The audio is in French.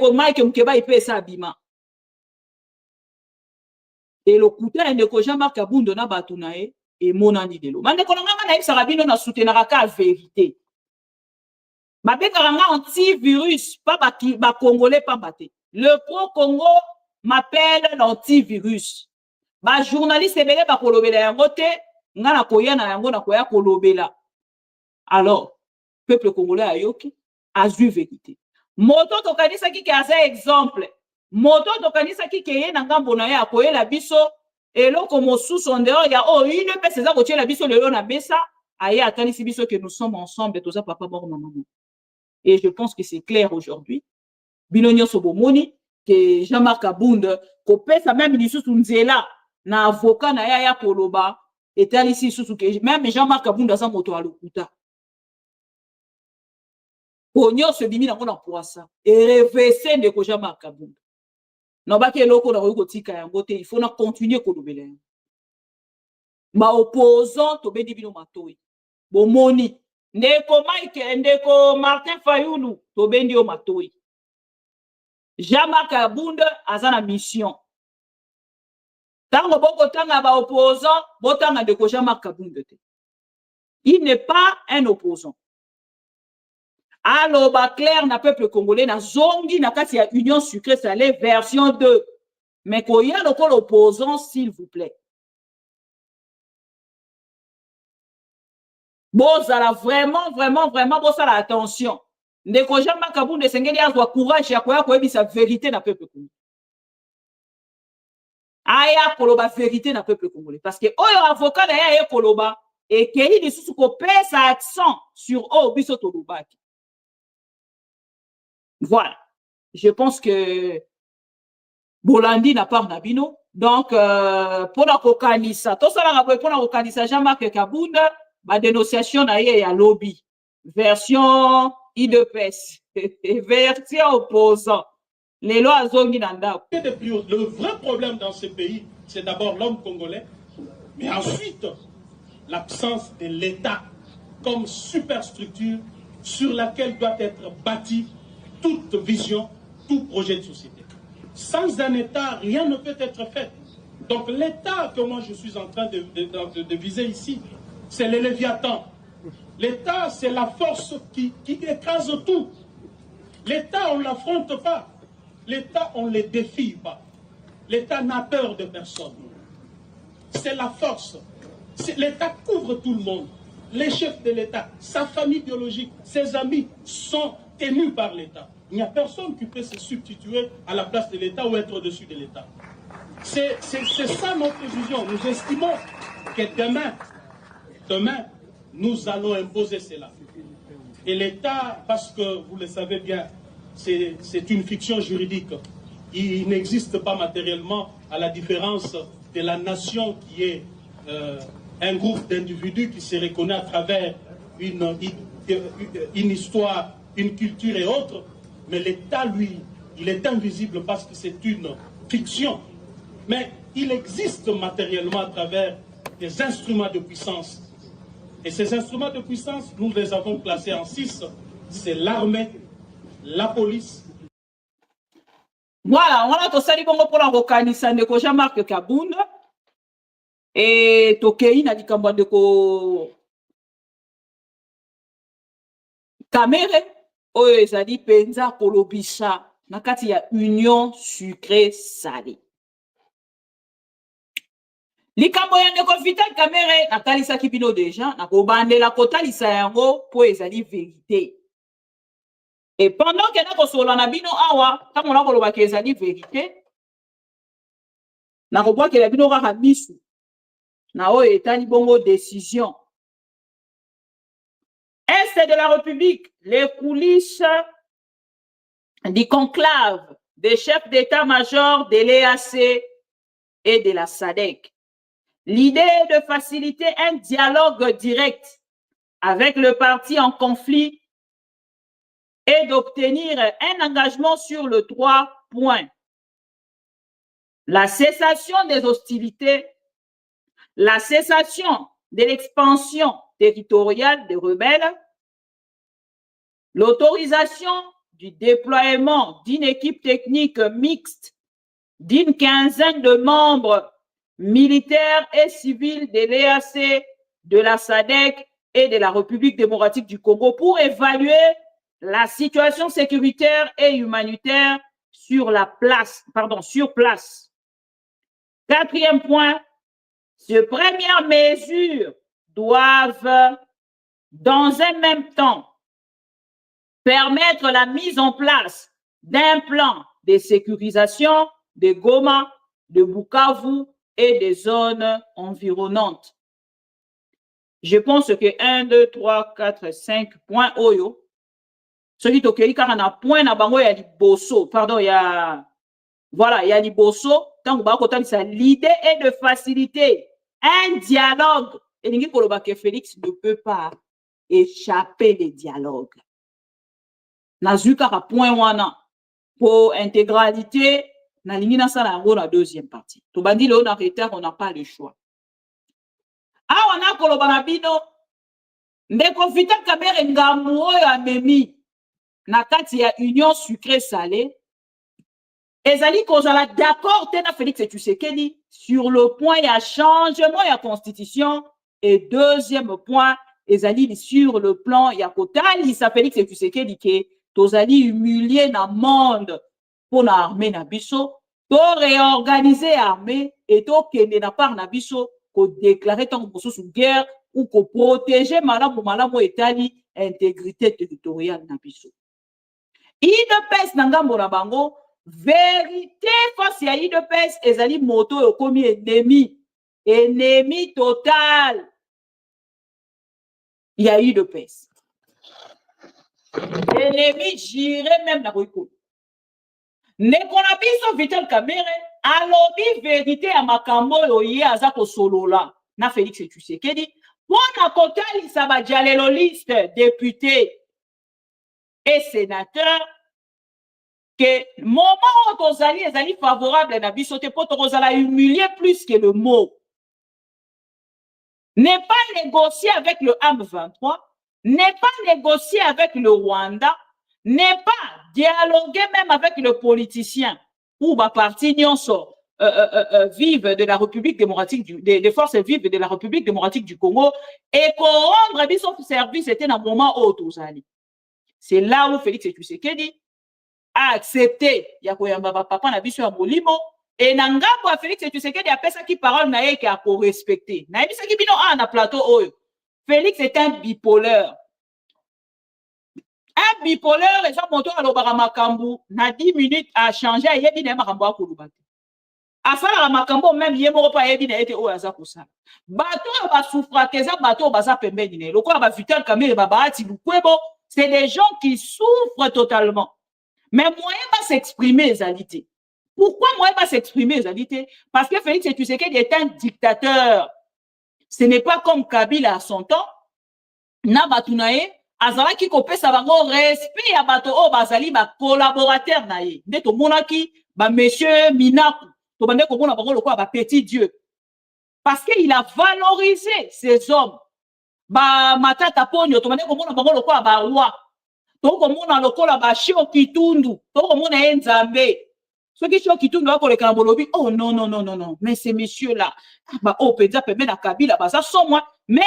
Mike Mkeba il peut ça bima. Et le couteau est que Jean-Marc Kabundo na batunae et monani de l'eau. Mande konanga na ip sarabino na soutenaraka vérité. Babeka antivirus, pas ba congolais pas baté. Le pro-Congo m'appelle l'antivirus. Ba journaliste ebele ba kolobela yango te, nga na koya na yango na koya kolobela. Alors, peuple congolais ayoki azui vérité. Moto tokanisa ki aza exemple. Moto tokanisa ki ye na ngambo na ya koyela biso eloko mosusu en dehors ya oh une pe c'est ça ko la biso lelo na besa aye akanisi biso que nous sommes ensemble tous ça papa mort maman. Et je pense que c'est clair aujourd'hui. Binonyo Sobomoni que Jean-Marc Abund ko pesa même lisusu nzela na avocat na ya koloba etali lisusu que même Jean-Marc Abund asa moto alokuta. Ponyo se bimi na ngona pour ça et reverser de ko Jean-Marc Abund. Non ba ke loko na ko tika yango te il faut na continuer ko lobela. Ma opposant to bedi bino matoi. Bomoni ndeko Mike ndeko Martin Fayulu to bendi o matoi. Jean-Marc Abund azana mission. Tango boko tanga ba opposant botanga ndeko Jean-Marc Abund te. Il n'est pas un opposant. Alors, clair, na peuple congolais, na zongi, na kati ya union sucrée salée, version 2. Mais qu'il y a l'opposant, s'il vous plaît. Bon, ça là, vraiment, bon, ça là, attention. Ndeko Jean-Marc Abund Sengeli a courage ya koya sa vérité na peuple congolais. Aya koloba vérité na peuple congolais. Parce que, oyo avocat na ya koloba, et qu'il y a sous ko pèse accent sur oh, biso tolobaki. Voilà. Je pense que Bolandi n'a pas Nabino. Donc, pour la kokanisa, tout ça, pour la kokanisa, Jean-Marc Kabund, ma dénonciation na ya lobby. Version IDPS. Version opposant. Les lois zongi nanda. Le vrai problème dans ce pays, c'est d'abord l'homme congolais, mais ensuite, l'absence de l'État comme superstructure sur laquelle doit être bâtie toute vision, tout projet de société. Sans un État, rien ne peut être fait. Donc l'État que moi je suis en train de viser ici, c'est le Léviathan. L'État, c'est la force qui écrase tout. L'État, on ne l'affronte pas. L'État, on ne le défie pas. L'État n'a peur de personne. C'est la force. L'État couvre tout le monde. Les chefs de l'État, sa famille biologique, ses amis sont tenus par l'État. Il n'y a personne qui peut se substituer à la place de l'État ou être au-dessus de l'État. C'est ça notre vision. Nous estimons que demain, nous allons imposer cela. Et l'État, parce que vous le savez bien, c'est une fiction juridique. Il n'existe pas matériellement, à la différence de la nation qui est un groupe d'individus qui se reconnaît à travers une histoire, une culture et autres. Mais l'État, lui, il est invisible parce que c'est une fiction. Mais il existe matériellement à travers des instruments de puissance. Et ces instruments de puissance, nous les avons classés en 6. C'est l'armée, la police. Voilà, on a tout ça pour la reconnaissance de Jean-Marc Kabund. Et Tokei n'a dit qu'en de Kamere. Oyo ezali penza kolobisa na kati ya union sucrée salée. Likambo ya ndeko Vital Kamerhe natalisa kibino déjà na kobandela kotalisa yango po ezali vérité. Et pendant que na kosola na bino awa tango na koloba ke ezali vérité na kobwa ke la bino kaka misu na oyo etali bongo décision. Est de la République, les coulisses du conclave des chefs d'état-major de l'EAC et de la SADC. L'idée de faciliter un dialogue direct avec le parti en conflit et d'obtenir un engagement sur le 3 points. La cessation des hostilités, la cessation de l'expansion territoriale des rebelles, l'autorisation du déploiement d'une équipe technique mixte d'une quinzaine de membres militaires et civils de l'EAC, de la SADC et de la République démocratique du Congo pour évaluer la situation sécuritaire et humanitaire sur place. Quatrième point, ces premières mesures doivent, dans un même temps, permettre la mise en place d'un plan de sécurisation de Goma, de Bukavu et des zones environnantes. Je pense que 1, 2, 3, 4, 5 points oyo. Ce qui est car on a point na bango ya liboso, pardon, il y a liboso, tant que l'idée est de faciliter un dialogue. Et ningi koloba que Félix ne peut pas échapper les dialogues. Nazuka a point wana pour intégralité, na lingi na sala yango na deuxième partie. To bandi le on a retard, on n'a pas le choix. Ah on a koloba na bino ndeko Vital Kamerhe ngamu oyo amemi na kati ya union sucrée salée. Ezali kozala d'accord tena Félix Tshisekedi sur le point il y a changement ya constitution et deuxième point ezali sur le plan ya kotali sa Félix Tshisekedi ke tozali humilié na monde pour na armée na biso to réorganiser armée et to kende na part na biso ko déclarer tant que guerre ou ko protéger malamu etali intégrité territoriale na biso. IDPS na ngambo na bango vérité face à IDPS ezali moto yokomi ennemi total. Il y a IDPS. Ennemi juré même na boyko. Nekona biso Vital Kamerhe alobi vérité ya makambo oye aza ko solola na Félix Tshisekedi pona kotali sa ba jalelo liste député et sénateur que moment où tozali ezali favorable na biso te po tozala humilié plus que le mot. Ne pas négocier avec le M23, ne pas négocier avec le Rwanda, ne pas dialoguer même avec le politicien ou ma partie nyonso vive de la République démocratique des forces vives de la République démocratique du Congo et qu'on rendre biso service était dans moment où tozali. C'est là où Félix Tshisekedi a accepté ya koyamba papa na biso ya molimo et na ngambo ya Félix Tshisekedi apesa ki parole na ye ki a ko respecter. Na yebisa ki bino na plateau oyo. Félix est un bipolaire. Un bipolaire et ça moto alobaka makambo na 10 minutes a changé yebi na makambo akoluba te. Asala makambo même ye moko pa yebi na ete oyo aza kosala. Bato ba souffra keza bato baza pembeni ne. Lokola ba Vital Kamerhe babaati lukwebo, c'est des gens qui souffrent totalement. Mais moyen va s'exprimer les alités. Pourquoi moyen va s'exprimer les alités? Parce que Félix Tshisekedi est un dictateur. Ce n'est pas comme Kabila à son temps. Na batunaye azala ki kopesa bango respect ya bato o bazali ba collaborateur na ye. Nde to monaki ba monsieur Minaku. To bande ko mona bango lokwa ba petit dieu. Parce qu'il a valorisé ces hommes. Ba Matata Ponyo to bande ko mona bango lokwa ba roi. Toko mona lokola ba Shio Kitundu, toko mona enzambe. Ce qui Shio Kitundu ko le kambolobi, oh non, mais ces messieurs là, ba o peza pembe na Kabila, ba ça sont moi, mais